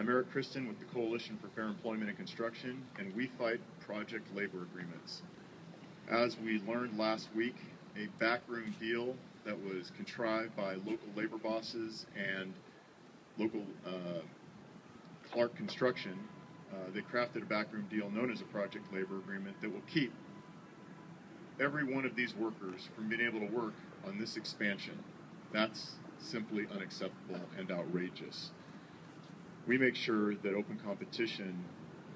I'm Eric Kristen with the Coalition for Fair Employment and Construction, and we fight project labor agreements. As we learned last week, a backroom deal that was contrived by local labor bosses and local Clark Construction, they crafted a backroom deal known as a project labor agreement that will keep every one of these workers from being able to work on this expansion. That's simply unacceptable and outrageous. We make sure that open competition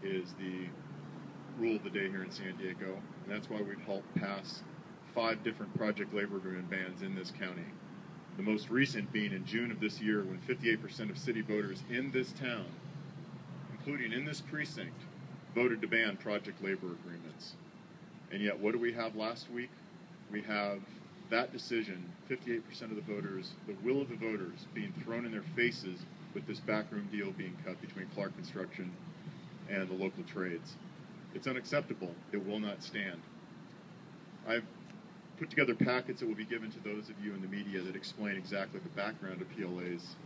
is the rule of the day here in San Diego, and that's why we've helped pass 5 different project labor agreement bans in this county. The most recent being in June of this year, when 58% of city voters in this town, including in this precinct, voted to ban project labor agreements. And yet, what do we have last week? We have that decision, 58% of the voters, the will of the voters, being thrown in their faces with this backroom deal being cut between Clark Construction and the local trades. It's unacceptable. It will not stand. I've put together packets that will be given to those of you in the media that explain exactly the background of PLAs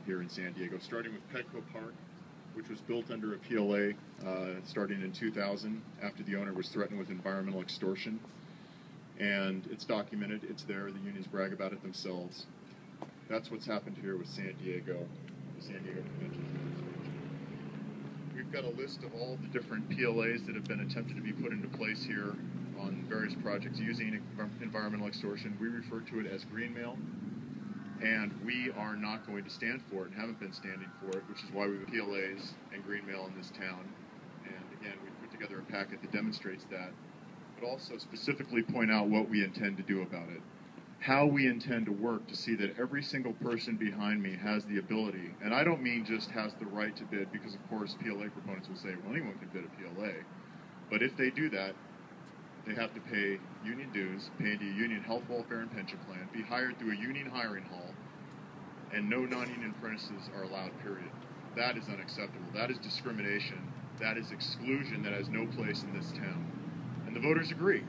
here in San Diego, starting with Petco Park, which was built under a PLA starting in 2000 after the owner was threatened with environmental extortion. And it's documented, it's there, the unions brag about it themselves. That's what's happened here with San Diego, the San Diego Convention Center. We've got a list of all the different PLAs that have been attempted to be put into place here on various projects using environmental extortion. We refer to it as greenmail, and we are not going to stand for it and haven't been standing for it, which is why we have PLAs and greenmail in this town. And again, we've put together a packet that demonstrates that, but also specifically point out what we intend to do about it. How we intend to work to see that every single person behind me has the ability, and I don't mean just has the right to bid, because of course PLA proponents will say, well, anyone can bid a PLA. But if they do that, they have to pay union dues, pay into a union health, welfare, and pension plan, be hired through a union hiring hall, and no non-union apprentices are allowed, period. That is unacceptable. That is discrimination. That is exclusion that has no place in this town. And the voters agree,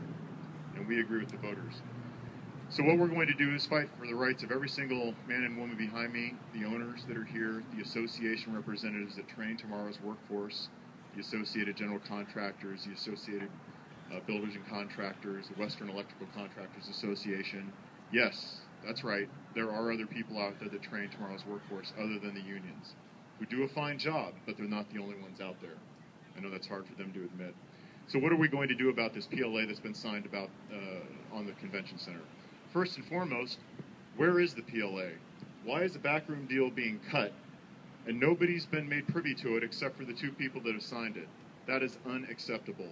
and we agree with the voters. So what we're going to do is fight for the rights of every single man and woman behind me, the owners that are here, the association representatives that train tomorrow's workforce, the Associated General Contractors, the Associated Builders and Contractors, the Western Electrical Contractors Association. Yes, that's right, there are other people out there that train tomorrow's workforce other than the unions, who do a fine job, but they're not the only ones out there. I know that's hard for them to admit. So what are we going to do about this PLA that's been signed about on the convention center? First and foremost, where is the PLA? Why is the backroom deal being cut and nobody's been made privy to it except for the 2 people that have signed it? That is unacceptable.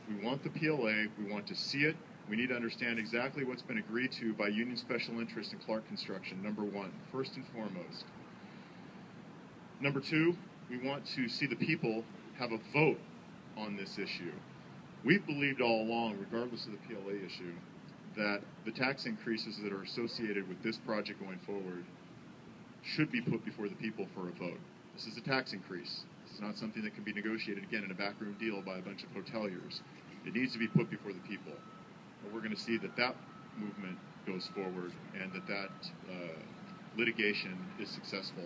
We want the PLA, we want to see it, we need to understand exactly what's been agreed to by union special interest in Clark Construction, number 1, first and foremost. Number 2, we want to see the people have a vote on this issue. We've believed all along, regardless of the PLA issue, that the tax increases that are associated with this project going forward should be put before the people for a vote. This is a tax increase. This is not something that can be negotiated again in a backroom deal by a bunch of hoteliers. It needs to be put before the people. But we're going to see that that movement goes forward and that litigation is successful.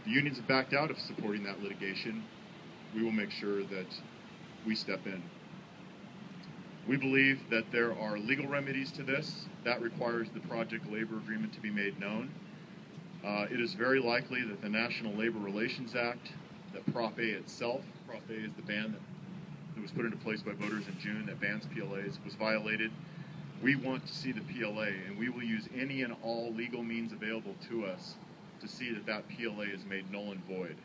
The unions have backed out of supporting that litigation. We will make sure that we step in. We believe that there are legal remedies to this. That requires the project labor agreement to be made known. It is very likely that the National Labor Relations Act, that Prop A itself, Prop A is the ban that was put into place by voters in June that bans PLAs, was violated. We want to see the PLA, and we will use any and all legal means available to us to see that that PLA is made null and void.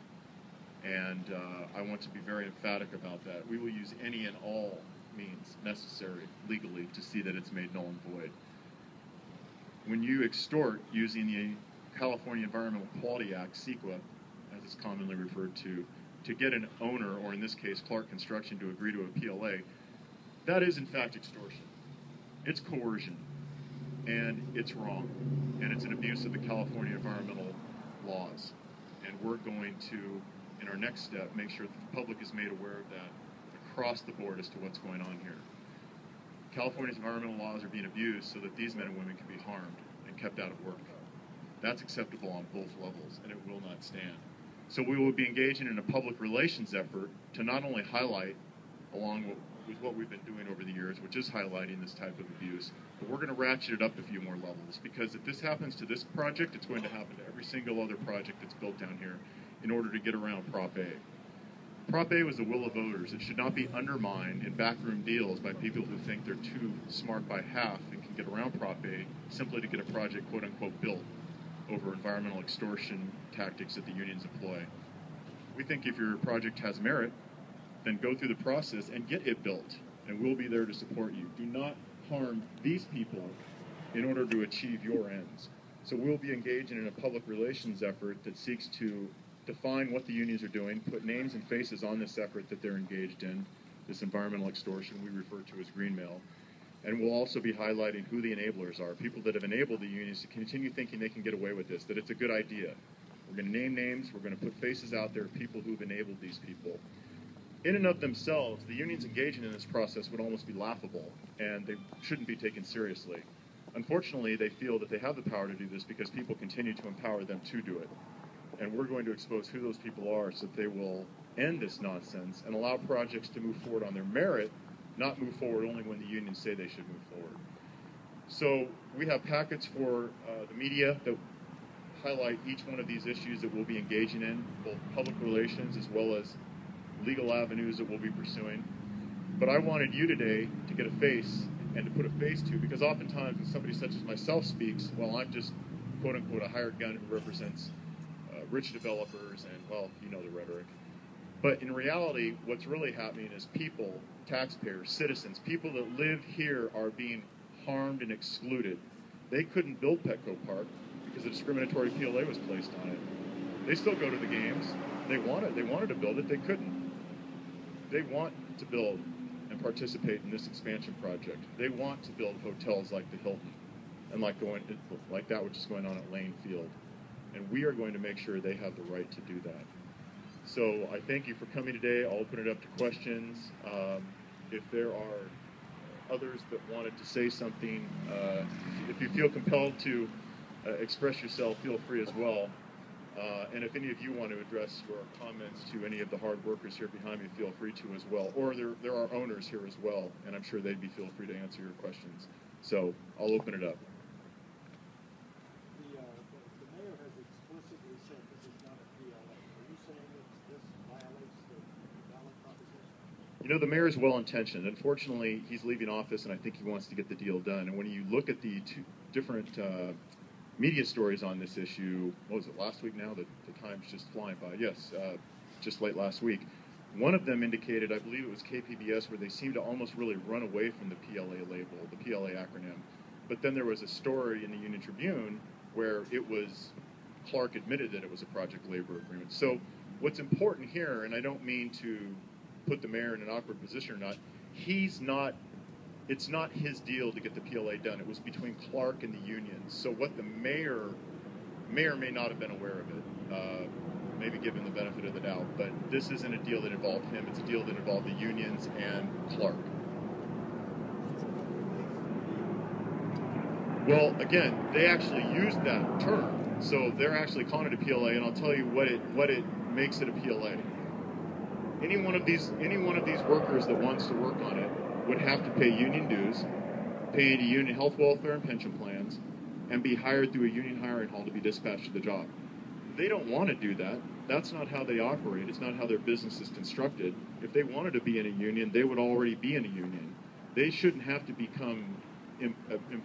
And I want to be very emphatic about that. We will use any and all means necessary legally to see that it's made null and void. When you extort using the California Environmental Quality Act, CEQA, as it's commonly referred to get an owner, or in this case Clark Construction, to agree to a PLA, that is in fact extortion. It's coercion, and it's wrong, and it's an abuse of the California environmental laws. And we're going to, in our next step, make sure that the public is made aware of that across the board as to what's going on here. California's environmental laws are being abused so that these men and women can be harmed and kept out of work. That's acceptable on both levels, and it will not stand. So we will be engaging in a public relations effort to not only highlight, along with what we've been doing over the years, which is highlighting this type of abuse, but we're going to ratchet it up a few more levels, because if this happens to this project, it's going to happen to every single other project that's built down here in order to get around Prop A. Prop A was the will of voters. It should not be undermined in backroom deals by people who think they're too smart by half and can get around Prop A simply to get a project quote-unquote built over environmental extortion tactics that the unions employ. We think if your project has merit, then go through the process and get it built, and we'll be there to support you. Do not harm these people in order to achieve your ends. So we'll be engaging in a public relations effort that seeks to define what the unions are doing, put names and faces on this effort that they're engaged in, this environmental extortion we refer to as greenmail. And we'll also be highlighting who the enablers are, people that have enabled the unions to continue thinking they can get away with this, that it's a good idea. We're going to name names, we're going to put faces out there of people who've enabled these people. In and of themselves, the unions engaging in this process would almost be laughable, and they shouldn't be taken seriously. Unfortunately, they feel that they have the power to do this because people continue to empower them to do it. And we're going to expose who those people are so that they will end this nonsense and allow projects to move forward on their merit, not move forward only when the unions say they should move forward. So we have packets for the media that highlight each one of these issues that we'll be engaging in, both public relations as well as legal avenues that we'll be pursuing. But I wanted you today to get a face and to put a face to, because oftentimes when somebody such as myself speaks, well, I'm just quote-unquote a hired gun who represents rich developers and, well, you know the rhetoric. But in reality, what's really happening is people, taxpayers, citizens, people that live here are being harmed and excluded. They couldn't build Petco Park because a discriminatory PLA was placed on it. They still go to the games. They wanted to build it. They couldn't. They want to build and participate in this expansion project. They want to build hotels like the Hilton and like that which is going on at Lane Field. And we are going to make sure they have the right to do that. So I thank you for coming today. I'll open it up to questions. If there are others that wanted to say something, if you feel compelled to express yourself, feel free as well. And if any of you want to address your comments to any of the hard workers here behind me, feel free to as well. Or there are owners here as well, and I'm sure they'd feel free to answer your questions. So I'll open it up. The mayor has explicitly said this is not a PLA. Are you saying that this violates the ballot proposition? You know, the mayor is well-intentioned. Unfortunately, he's leaving office, and I think he wants to get the deal done. And when you look at the two different media stories on this issue, what was it, last week now? The time's just flying by. Yes, just late last week. One of them indicated, I believe it was KPBS, where they seemed to almost really run away from the PLA label, the PLA acronym. But then there was a story in the Union Tribune where it was, Clark admitted that it was a project labor agreement. So what's important here, and I don't mean to put the mayor in an awkward position or not, it's not his deal to get the PLA done. It was between Clark and the unions. So what the mayor may not have been aware of it, maybe given the benefit of the doubt, but this isn't a deal that involved him. It's a deal that involved the unions and Clark. Well, again, they actually used that term. So they're actually calling it a PLA, and I'll tell you what it makes it a PLA. Any one of these workers that wants to work on it would have to pay union dues, pay into union health, welfare, and pension plans, and be hired through a union hiring hall to be dispatched to the job. They don't want to do that. That's not how they operate. It's not how their business is constructed. If they wanted to be in a union, they would already be in a union. They shouldn't have to become, in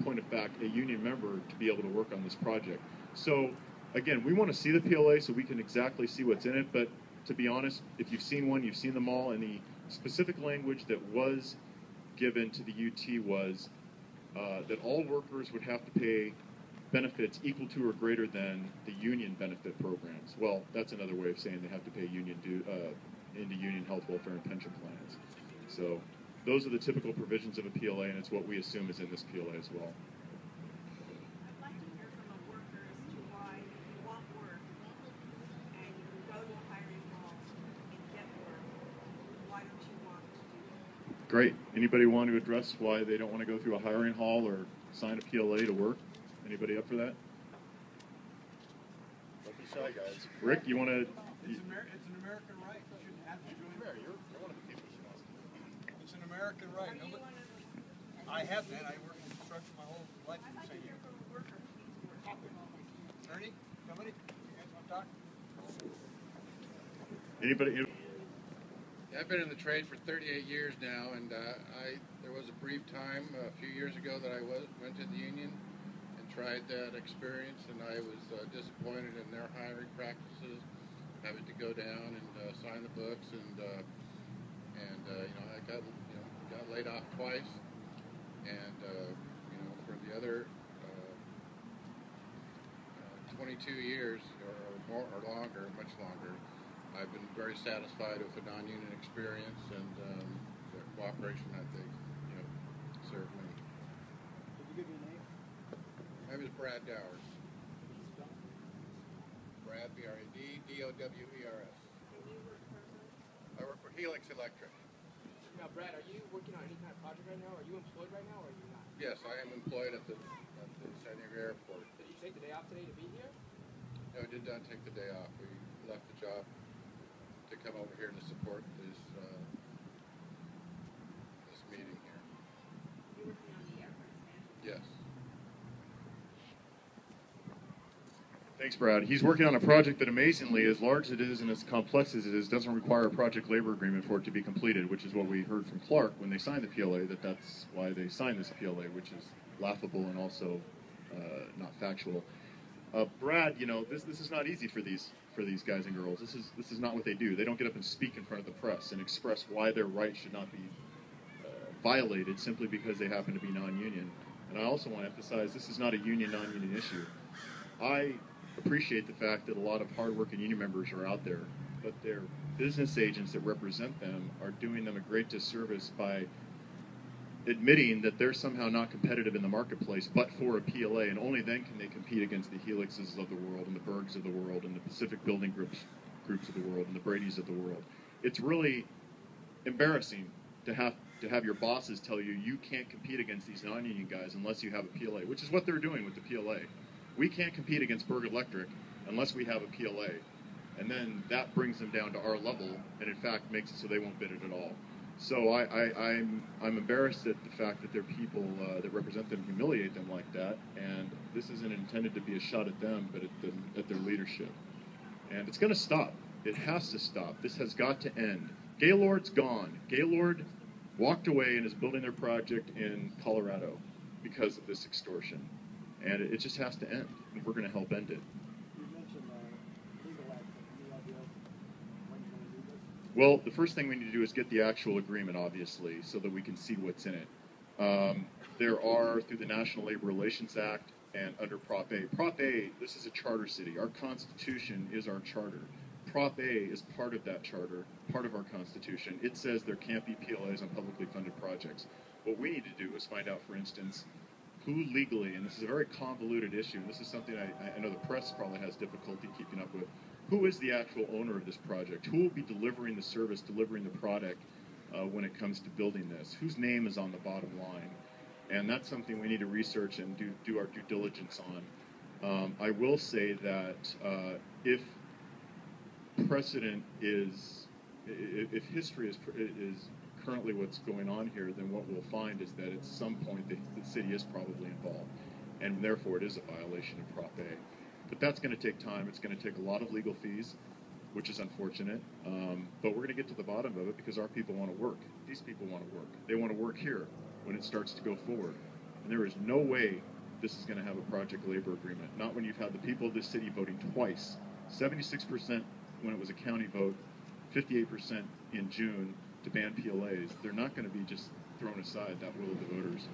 point of fact, a union member to be able to work on this project. So, again, we want to see the PLA so we can exactly see what's in it, but to be honest, if you've seen one, you've seen them all, and the specific language that was given to the UT was that all workers would have to pay benefits equal to or greater than the union benefit programs. Well, that's another way of saying they have to pay into union health, welfare, and pension plans. So those are the typical provisions of a PLA, and it's what we assume is in this PLA as well. I'd like to hear from a worker as to why you want work and you can go to a hiring hall and get work. Why don't you want to do that? Great. Anybody want to address why they don't want to go through a hiring hall or sign a PLA to work? Anybody up for that? Don't be shy, guys. Rick, you want to It's an American right. You shouldn't have to join. Mayor, you're one of the people who should ask. It's an American right. Are you Nobody, one of the? I have been. I worked in construction my whole life I'd in the like to same hear year. from a worker who needs work. Ernie, somebody? You guys want to talk? Anybody? I've been in the trade for 38 years now, and there was a brief time a few years ago that I went to the union and tried that experience, and I was disappointed in their hiring practices, having to go down and sign the books, and I got laid off twice, and for the other 22 years or more or longer, much longer, I've been very satisfied with the non-union experience and the cooperation that they, served me. Did you give your name? My name is Brad Dowers. Brad, B-R-A-D, D-O-W-E-R-S. And you work for? I work for Helix Electric. Now, Brad, are you working on any kind of project right now? Are you employed right now, or are you not? Yes, I am employed at the San Diego airport. Did you take the day off today to be here? No, I did not take the day off. We left the job to come over here to support this meeting here. You're working on the airport expansion? Yes. Thanks, Brad. He's working on a project that, amazingly, as large as it is and as complex as it is, doesn't require a project labor agreement for it to be completed, which is what we heard from Clark when they signed the PLA, that's why they signed this PLA, which is laughable and also not factual. Brad, this is not easy for these guys and girls. This is not what they do. They don't get up and speak in front of the press and express why their rights should not be violated simply because they happen to be non-union. And I also want to emphasize this is not a union non-union issue. I appreciate the fact that a lot of hardworking union members are out there, but their business agents that represent them are doing them a great disservice by admitting that they're somehow not competitive in the marketplace but for a PLA, and only then can they compete against the Helixes of the world and the Bergs of the world and the Pacific Building groups of the world and the Bradys of the world. It's really embarrassing to have your bosses tell you you can't compete against these non-union guys unless you have a PLA, which is what they're doing with the PLA. We can't compete against Berg Electric unless we have a PLA, and then that brings them down to our level, and in fact makes it so they won't bid it at all. So I'm embarrassed at the fact that their people that represent them humiliate them like that, and this isn't intended to be a shot at them, but at their leadership. And it's going to stop. It has to stop. This has got to end. Gaylord's gone. Gaylord walked away and is building their project in Colorado because of this extortion. And it just has to end, and we're going to help end it. You mentioned legal action. Any idea when you're going to do this? Well, the first thing we need to do is get the actual agreement, obviously, so that we can see what's in it. There are, through the National Labor Relations Act and under Prop A. Prop A, this is a charter city. Our Constitution is our charter. Prop A is part of that charter, part of our Constitution. It says there can't be PLAs on publicly funded projects. What we need to do is find out, for instance, who legally, and this is a very convoluted issue, and this is something I know the press probably has difficulty keeping up with, who is the actual owner of this project? Who will be delivering the service, delivering the product when it comes to building this? Whose name is on the bottom line? And that's something we need to research and do our due diligence on. I will say that if precedent is, if history is currently what's going on here, then what we'll find is that at some point the city is probably involved, and therefore it is a violation of Prop A. But that's going to take time. It's going to take a lot of legal fees, which is unfortunate, but we're going to get to the bottom of it because our people want to work. These people want to work. They want to work here when it starts to go forward. And there is no way this is going to have a project labor agreement, not when you've had the people of this city voting twice, 76% when it was a county vote, 58% in June, to ban PLAs. They're not going to be just thrown aside, that will of the voters.